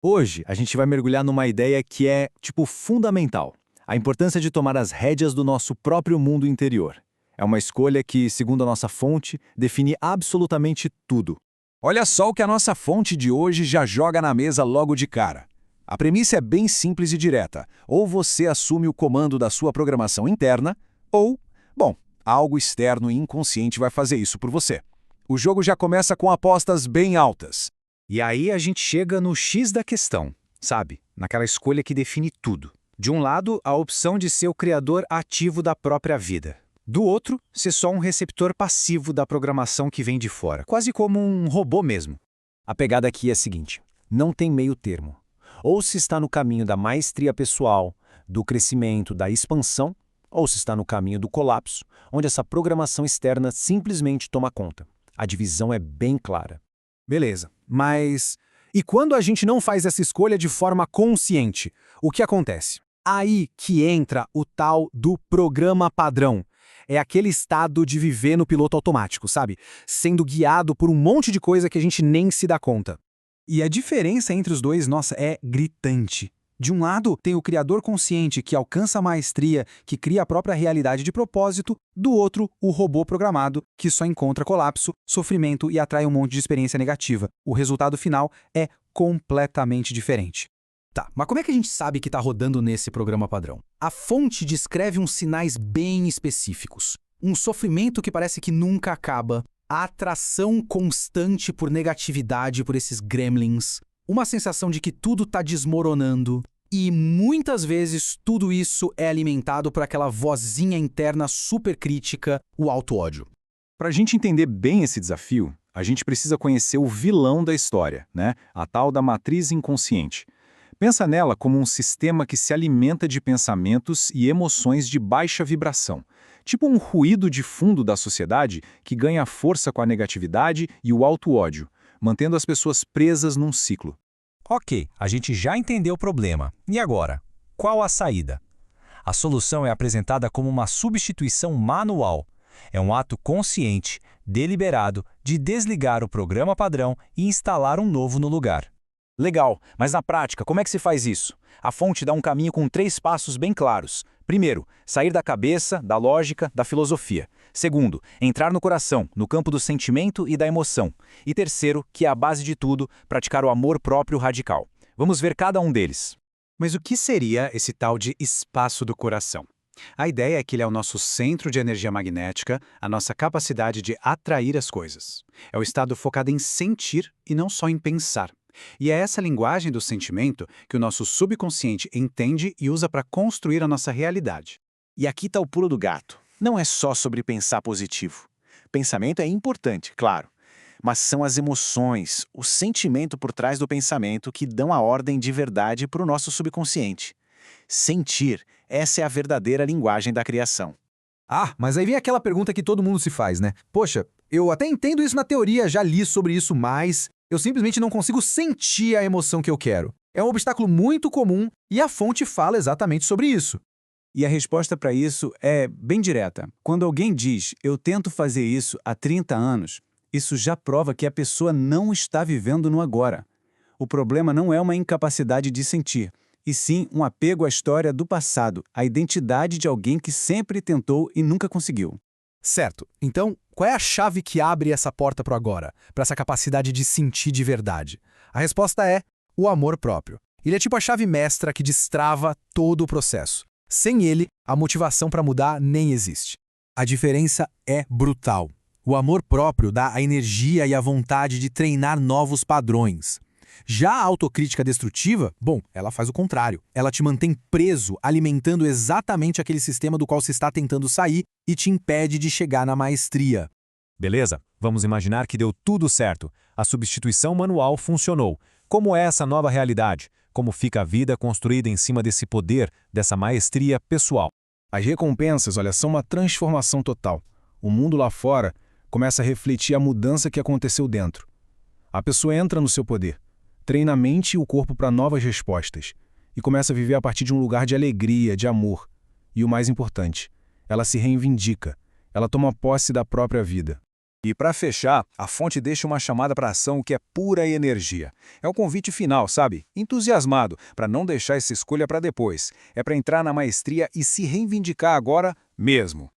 Hoje, a gente vai mergulhar numa ideia que é, fundamental. A importância de tomar as rédeas do nosso próprio mundo interior. É uma escolha que, segundo a nossa fonte, define absolutamente tudo. Olha só o que a nossa fonte de hoje já joga na mesa logo de cara. A premissa é bem simples e direta. Ou você assume o comando da sua programação interna, ou, algo externo e inconsciente vai fazer isso por você. O jogo já começa com apostas bem altas. E aí a gente chega no X da questão, sabe? Naquela escolha que define tudo. De um lado, a opção de ser o criador ativo da própria vida. Do outro, ser só um receptor passivo da programação que vem de fora, quase como um robô mesmo. A pegada aqui é a seguinte: não tem meio termo. Ou se está no caminho da maestria pessoal, do crescimento, da expansão, ou se está no caminho do colapso, onde essa programação externa simplesmente toma conta. A divisão é bem clara. Beleza, mas e quando a gente não faz essa escolha de forma consciente, o que acontece? Aí que entra o tal do programa padrão. É aquele estado de viver no piloto automático, sabe? Sendo guiado por um monte de coisa que a gente nem se dá conta. E a diferença entre os dois, nossa, é gritante. De um lado, tem o criador consciente que alcança a maestria, que cria a própria realidade de propósito. Do outro, o robô programado, que só encontra colapso, sofrimento e atrai um monte de experiência negativa. O resultado final é completamente diferente. Tá, mas como é que a gente sabe que está rodando nesse programa padrão? A fonte descreve uns sinais bem específicos. Um sofrimento que parece que nunca acaba, a atração constante por negatividade por esses gremlins, uma sensação de que tudo está desmoronando, e muitas vezes tudo isso é alimentado por aquela vozinha interna super crítica, o auto-ódio. Para a gente entender bem esse desafio, a gente precisa conhecer o vilão da história, né? A tal da matriz inconsciente. Pensa nela como um sistema que se alimenta de pensamentos e emoções de baixa vibração, tipo um ruído de fundo da sociedade que ganha força com a negatividade e o auto-ódio, mantendo as pessoas presas num ciclo. Ok, a gente já entendeu o problema. E agora? Qual a saída? A solução é apresentada como uma substituição manual. É um ato consciente, deliberado, de desligar o programa padrão e instalar um novo no lugar. Legal, mas na prática, como é que se faz isso? A fonte dá um caminho com 3 passos bem claros. Primeiro, sair da cabeça, da lógica, da filosofia. Segundo, entrar no coração, no campo do sentimento e da emoção. E terceiro, que é a base de tudo, praticar o amor próprio radical. Vamos ver cada um deles. Mas o que seria esse tal de espaço do coração? A ideia é que ele é o nosso centro de energia magnética, a nossa capacidade de atrair as coisas. É o estado focado em sentir e não só em pensar. E é essa linguagem do sentimento que o nosso subconsciente entende e usa para construir a nossa realidade. E aqui está o pulo do gato. Não é só sobre pensar positivo. Pensamento é importante, claro. Mas são as emoções, o sentimento por trás do pensamento que dão a ordem de verdade para o nosso subconsciente. Sentir, essa é a verdadeira linguagem da criação. Ah, mas aí vem aquela pergunta que todo mundo se faz, né? Poxa, eu até entendo isso na teoria, já li sobre isso, mas eu simplesmente não consigo sentir a emoção que eu quero. É um obstáculo muito comum e a fonte fala exatamente sobre isso. E a resposta para isso é bem direta. Quando alguém diz, eu tento fazer isso há 30 anos, isso já prova que a pessoa não está vivendo no agora. O problema não é uma incapacidade de sentir, e sim um apego à história do passado, à identidade de alguém que sempre tentou e nunca conseguiu. Certo. Então, qual é a chave que abre essa porta para o agora, para essa capacidade de sentir de verdade? A resposta é o amor próprio. Ele é tipo a chave mestra que destrava todo o processo. Sem ele, a motivação para mudar nem existe. A diferença é brutal. O amor próprio dá a energia e a vontade de treinar novos padrões. Já a autocrítica destrutiva, ela faz o contrário. Ela te mantém preso, alimentando exatamente aquele sistema do qual se está tentando sair e te impede de chegar na maestria. Beleza, vamos imaginar que deu tudo certo. A substituição manual funcionou. Como é essa nova realidade? Como fica a vida construída em cima desse poder, dessa maestria pessoal? As recompensas, são uma transformação total. O mundo lá fora começa a refletir a mudança que aconteceu dentro. A pessoa entra no seu poder, treina a mente e o corpo para novas respostas e começa a viver a partir de um lugar de alegria, de amor. E o mais importante, ela se reivindica, ela toma posse da própria vida. E para fechar, a fonte deixa uma chamada para ação que é pura energia. É o convite final, sabe? Entusiasmado, para não deixar essa escolha para depois. É para entrar na maestria e se reivindicar agora mesmo.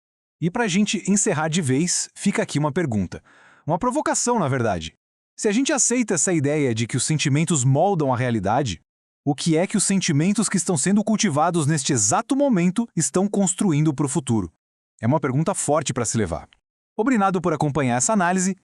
E para a gente encerrar de vez, fica aqui uma pergunta. Uma provocação, na verdade. Se a gente aceita essa ideia de que os sentimentos moldam a realidade, o que é que os sentimentos que estão sendo cultivados neste exato momento estão construindo para o futuro? É uma pergunta forte para se levar. Obrigado por acompanhar essa análise